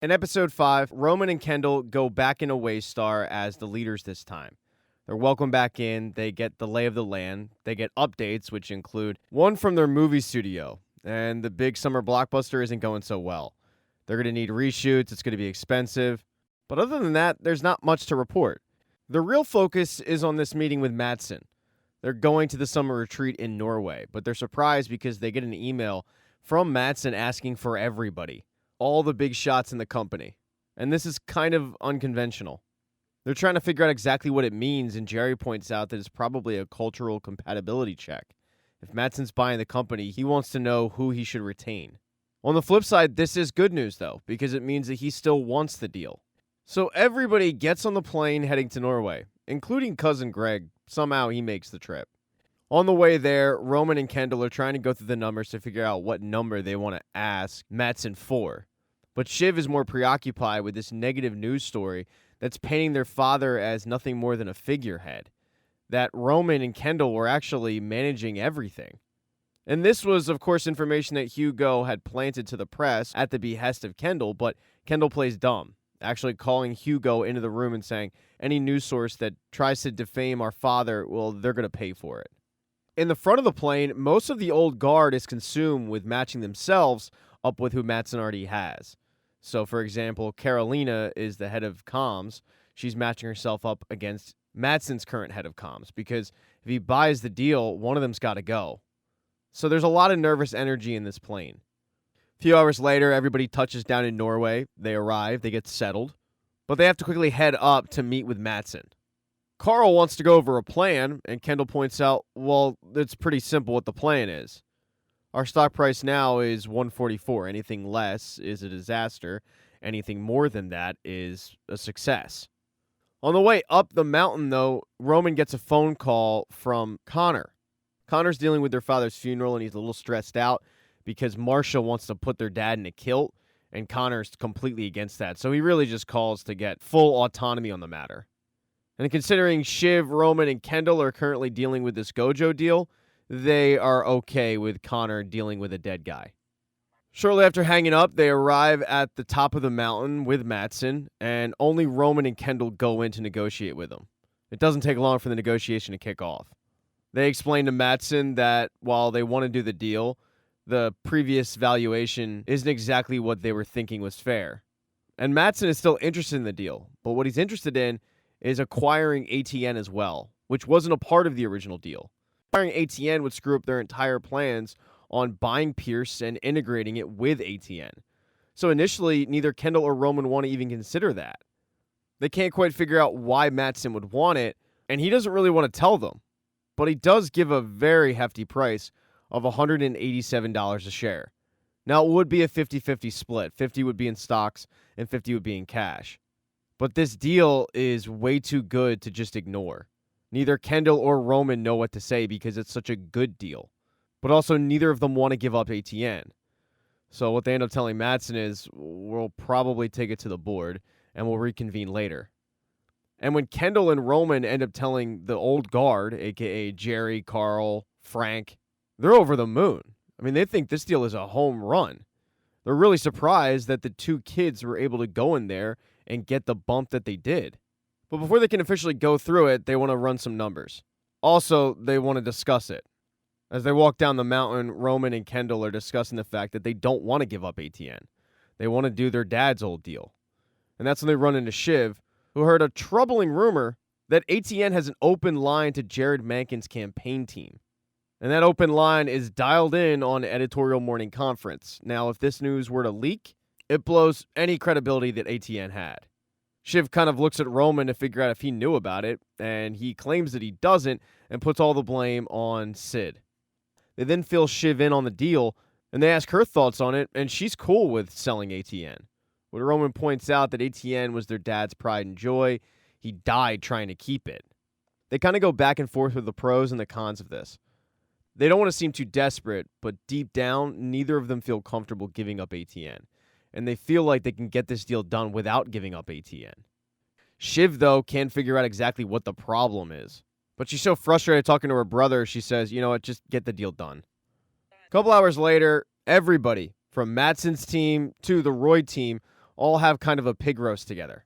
In episode 5, Roman and Kendall go back into Waystar as the leaders this time. They're welcomed back in, they get the lay of the land, they get updates, which include one from their movie studio, and the big summer blockbuster isn't going so well. They're going to need reshoots, it's going to be expensive. But other than that, there's not much to report. The real focus is on this meeting with Matsson. They're going to the summer retreat in Norway, but they're surprised because they get an email from Matsson asking for everybody, all the big shots in the company. And this is kind of unconventional. They're trying to figure out exactly what it means, and Jerry points out that it's probably a cultural compatibility check. If Matsson's buying the company, he wants to know who he should retain. On the flip side, this is good news, though, because it means that he still wants the deal. So everybody gets on the plane heading to Norway, including Cousin Greg. Somehow he makes the trip. On the way there, Roman and Kendall are trying to go through the numbers to figure out what number they want to ask Matsson for. But Shiv is more preoccupied with this negative news story that's painting their father as nothing more than a figurehead. That Roman and Kendall were actually managing everything. And this was, of course, information that Hugo had planted to the press at the behest of Kendall, but Kendall plays dumb, actually calling Hugo into the room and saying, any news source that tries to defame our father, well, they're going to pay for it. In the front of the plane, most of the old guard is consumed with matching themselves up with who Matsson already has. So, for example, Carolina is the head of comms. She's matching herself up against Matsson's current head of comms because if he buys the deal, one of them's got to go. So there's a lot of nervous energy in this plane. A few hours later, everybody touches down in Norway. They arrive, they get settled, but they have to quickly head up to meet with Matsson. Carl wants to go over a plan, and Kendall points out, well, it's pretty simple what the plan is. Our stock price now is 144. Anything less is a disaster. Anything more than that is a success. On the way up the mountain, though, Roman gets a phone call from Connor. Connor's dealing with their father's funeral, and he's a little stressed out because Marcia wants to put their dad in a kilt, and Connor's completely against that. So he really just calls to get full autonomy on the matter. And considering Shiv, Roman, and Kendall are currently dealing with this Gojo deal, they are okay with Connor dealing with a dead guy. Shortly after hanging up, they arrive at the top of the mountain with Matsson, and only Roman and Kendall go in to negotiate with him. It doesn't take long for the negotiation to kick off. They explain to Matsson that while they want to do the deal, the previous valuation isn't exactly what they were thinking was fair. And Matsson is still interested in the deal, but what he's interested in is acquiring ATN as well, which wasn't a part of the original deal. Acquiring ATN would screw up their entire plans on buying Pierce and integrating it with ATN. So initially, neither Kendall or Roman want to even consider that. They can't quite figure out why Matsson would want it, and he doesn't really want to tell them. But he does give a very hefty price of $187 a share. Now, it would be a 50-50 split. 50 would be in stocks, and 50 would be in cash. But this deal is way too good to just ignore. Neither Kendall or Roman know what to say because it's such a good deal. But also, neither of them want to give up ATN. So what they end up telling Matsson is, we'll probably take it to the board, and we'll reconvene later. And when Kendall and Roman end up telling the old guard, a.k.a. Jerry, Carl, Frank, they're over the moon. I mean, they think this deal is a home run. They're really surprised that the two kids were able to go in there and get the bump that they did. But before they can officially go through it, they want to run some numbers. Also, they want to discuss it. As they walk down the mountain, Roman and Kendall are discussing the fact that they don't want to give up ATN. They want to do their dad's old deal. And that's when they run into Shiv, who heard a troubling rumor that ATN has an open line to Jared Mankin's campaign team. And that open line is dialed in on Editorial Morning Conference. Now, if this news were to leak, it blows any credibility that ATN had. Shiv kind of looks at Roman to figure out if he knew about it, and he claims that he doesn't and puts all the blame on Sid. They then fill Shiv in on the deal, and they ask her thoughts on it, and she's cool with selling ATN. But Roman points out that ATN was their dad's pride and joy. He died trying to keep it. They kind of go back and forth with the pros and the cons of this. They don't want to seem too desperate, but deep down, neither of them feel comfortable giving up ATN. And they feel like they can get this deal done without giving up ATN. Shiv, though, can't figure out exactly what the problem is. But she's so frustrated talking to her brother, she says, you know what, just get the deal done. A couple hours later, everybody, from Matsson's team to the Roy team, all have kind of a pig roast together.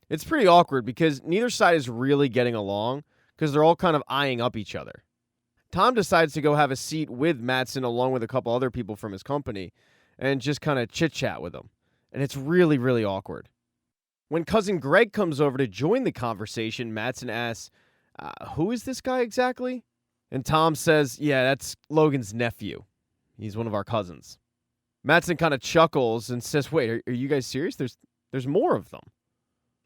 It's pretty awkward because neither side is really getting along because they're all kind of eyeing up each other. Tom decides to go have a seat with Matsson along with a couple other people from his company and just kind of chit-chat with them. And it's really, really awkward. When cousin Greg comes over to join the conversation, Matsson asks, who is this guy exactly? And Tom says, yeah, that's Logan's nephew. He's one of our cousins. Matsson kind of chuckles and says, wait, are you guys serious? There's more of them.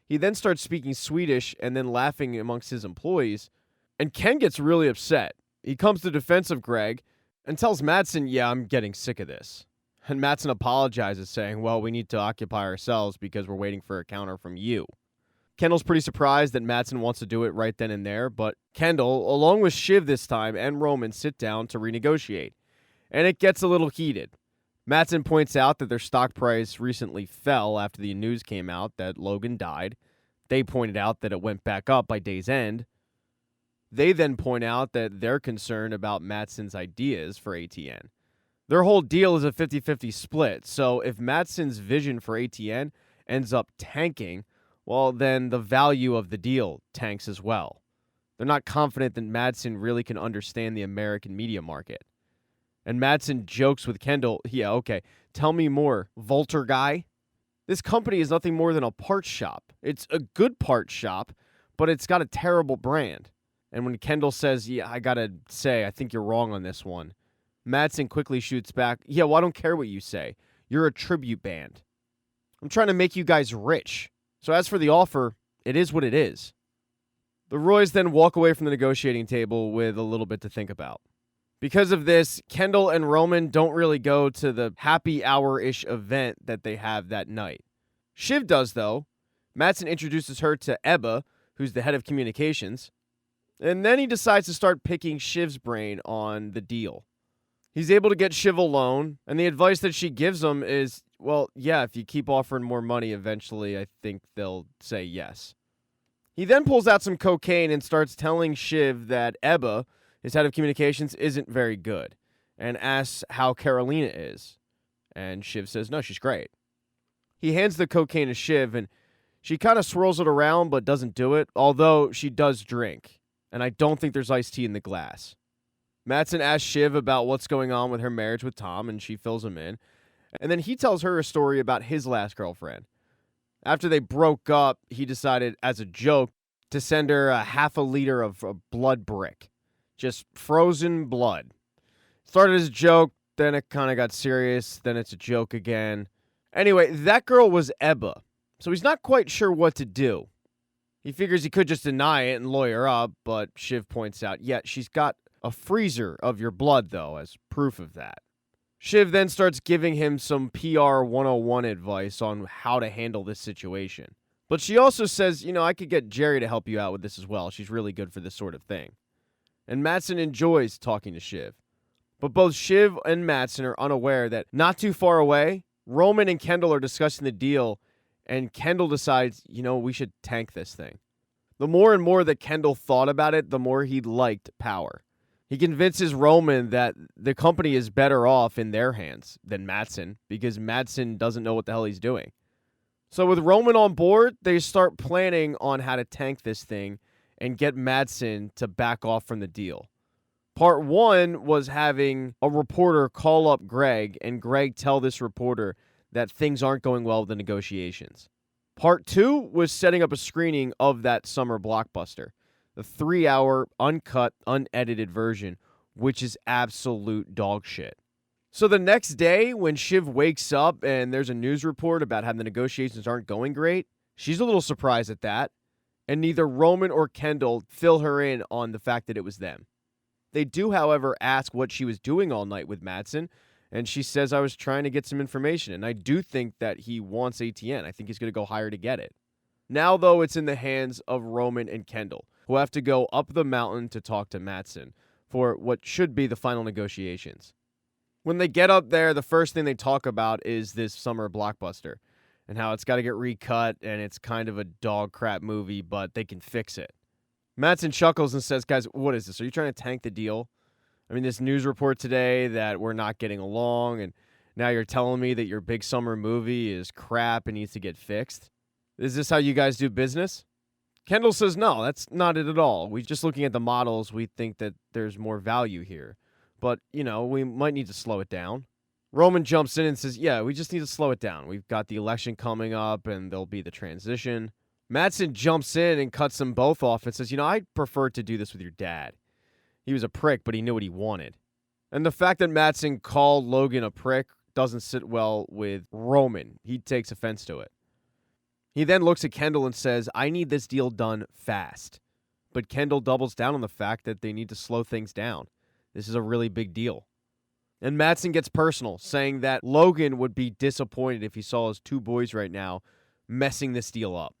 He then starts speaking Swedish and then laughing amongst his employees. And Ken gets really upset. He comes to defense of Greg and tells Matsson, yeah, I'm getting sick of this. And Matsson apologizes, saying, well, we need to occupy ourselves because we're waiting for a counter from you. Kendall's pretty surprised that Matsson wants to do it right then and there, but Kendall, along with Shiv this time, and Roman sit down to renegotiate. And it gets a little heated. Matsson points out that their stock price recently fell after the news came out that Logan died. They pointed out that it went back up by day's end. They then point out that they're concerned about Matsson's ideas for ATN. Their whole deal is a 50-50 split, so if Matsson's vision for ATN ends up tanking, well, then the value of the deal tanks as well. They're not confident that Matsson really can understand the American media market. And Matsson jokes with Kendall, yeah, okay, tell me more, Volter guy. This company is nothing more than a parts shop. It's a good parts shop, but it's got a terrible brand. And when Kendall says, yeah, I gotta say, I think you're wrong on this one, Matsson quickly shoots back, yeah, well, I don't care what you say. You're a tribute band. I'm trying to make you guys rich. So as for the offer, it is what it is. The Roys then walk away from the negotiating table with a little bit to think about. Because of this, Kendall and Roman don't really go to the happy hour-ish event that they have that night. Shiv does, though. Matsson introduces her to Ebba, who's the head of communications. And then he decides to start picking Shiv's brain on the deal. He's able to get Shiv a loan, and the advice that she gives him is, well, yeah, if you keep offering more money, eventually I think they'll say yes. He then pulls out some cocaine and starts telling Shiv that Ebba, his head of communications, isn't very good, and asks how Carolina is. And Shiv says, no, she's great. He hands the cocaine to Shiv, and she kind of swirls it around but doesn't do it, although she does drink, and I don't think there's iced tea in the glass. Matsson asks Shiv about what's going on with her marriage with Tom, and she fills him in. And then he tells her a story about his last girlfriend. After they broke up, he decided, as a joke, to send her a half a liter of blood brick. Just frozen blood. Started as a joke, then it kind of got serious, then it's a joke again. Anyway, that girl was Ebba, so he's not quite sure what to do. He figures he could just deny it and lawyer up, but Shiv points out, yeah, she's got a freezer of your blood, though, as proof of that. Shiv then starts giving him some PR 101 advice on how to handle this situation. But she also says, I could get Jerry to help you out with this as well. She's really good for this sort of thing. And Matsson enjoys talking to Shiv. But both Shiv and Matsson are unaware that not too far away, Roman and Kendall are discussing the deal, and Kendall decides, we should tank this thing. The more and more that Kendall thought about it, the more he liked Power. He convinces Roman that the company is better off in their hands than Matsson because Matsson doesn't know what the hell he's doing. So with Roman on board, they start planning on how to tank this thing and get Matsson to back off from the deal. Part one was having a reporter call up Greg and Greg tell this reporter that things aren't going well with the negotiations. Part two was setting up a screening of that summer blockbuster. The 3-hour, uncut, unedited version, which is absolute dog shit. So the next day, when Shiv wakes up and there's a news report about how the negotiations aren't going great, she's a little surprised at that, and neither Roman or Kendall fill her in on the fact that it was them. They do, however, ask what she was doing all night with Matsson, and she says, I was trying to get some information, and I do think that he wants ATN. I think he's going to go higher to get it. Now, though, it's in the hands of Roman and Kendall, who have to go up the mountain to talk to Matsson for what should be the final negotiations. When they get up there, the first thing they talk about is this summer blockbuster and how it's got to get recut and it's kind of a dog crap movie, but they can fix it. Matsson chuckles and says, guys, what is this? Are you trying to tank the deal? I mean, this news report today that we're not getting along, and Now you're telling me that your big summer movie is crap and needs to get fixed? Is this how you guys do business? Kendall says, no, that's not it at all. We just looking at the models, we think that there's more value here. But, we might need to slow it down. Roman jumps in and says, yeah, we just need to slow it down. We've got the election coming up and there'll be the transition. Matsson jumps in and cuts them both off and says, I'd prefer to do this with your dad. He was a prick, but he knew what he wanted. And the fact that Matsson called Logan a prick doesn't sit well with Roman. He takes offense to it. He then looks at Kendall and says, I need this deal done fast. But Kendall doubles down on the fact that they need to slow things down. This is a really big deal. And Matsson gets personal, saying that Logan would be disappointed if he saw his two boys right now messing this deal up.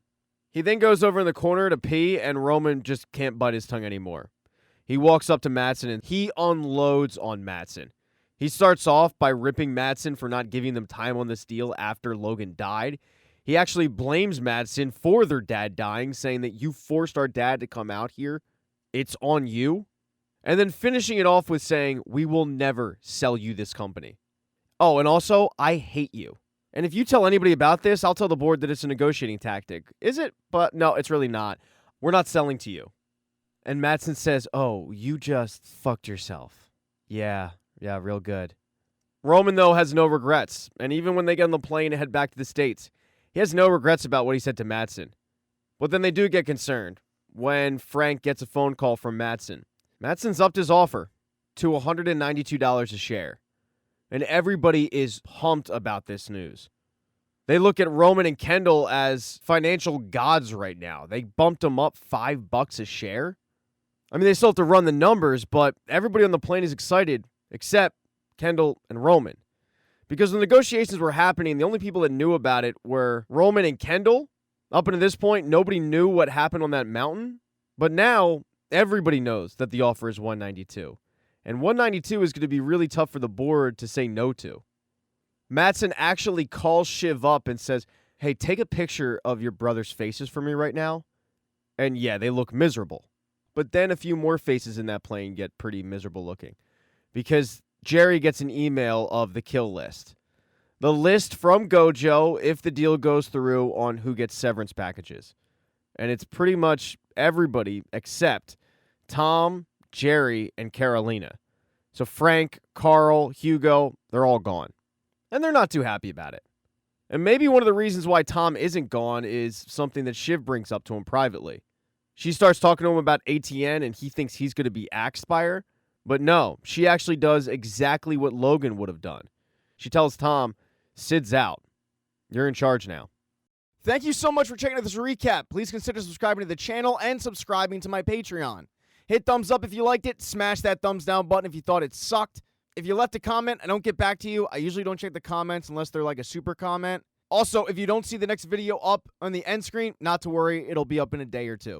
He then goes over in the corner to pee, and Roman just can't bite his tongue anymore. He walks up to Matsson, and he unloads on Matsson. He starts off by ripping Matsson for not giving them time on this deal after Logan died. He actually blames Matsson for their dad dying, saying that you forced our dad to come out here. It's on you. And then finishing it off with saying, we will never sell you this company. Oh, and also, I hate you. And if you tell anybody about this, I'll tell the board that it's a negotiating tactic. Is it? But no, it's really not. We're not selling to you. And Matsson says, oh, you just fucked yourself. Yeah, real good. Roman, though, has no regrets. And even when they get on the plane and head back to the States, he has no regrets about what he said to Matsson. But then they do get concerned when Frank gets a phone call from Matsson. Matsson's upped his offer to $192 a share. And everybody is pumped about this news. They look at Roman and Kendall as financial gods right now. They bumped them up $5 a share. I mean, they still have to run the numbers, but everybody on the plane is excited except Kendall and Roman. Because the negotiations were happening, the only people that knew about it were Roman and Kendall. Up until this point, nobody knew what happened on that mountain. But now, everybody knows that the offer is $192. And $192 is going to be really tough for the board to say no to. Matsson actually calls Shiv up and says, hey, take a picture of your brother's faces for me right now. And yeah, they look miserable. But then a few more faces in that plane get pretty miserable looking. Because Jerry gets an email of the kill list. The list from Gojo, if the deal goes through, on who gets severance packages. And it's pretty much everybody except Tom, Jerry, and Carolina. So Frank, Carl, Hugo, they're all gone. And they're not too happy about it. And maybe one of the reasons why Tom isn't gone is something that Shiv brings up to him privately. She starts talking to him about ATN, and he thinks he's going to be axed by her. But no, she actually does exactly what Logan would have done. She tells Tom, Sid's out. You're in charge now. Thank you so much for checking out this recap. Please consider subscribing to the channel and subscribing to my Patreon. Hit thumbs up if you liked it. Smash that thumbs down button if you thought it sucked. If you left a comment, I don't get back to you. I usually don't check the comments unless they're like a super comment. Also, if you don't see the next video up on the end screen, not to worry. It'll be up in a day or two.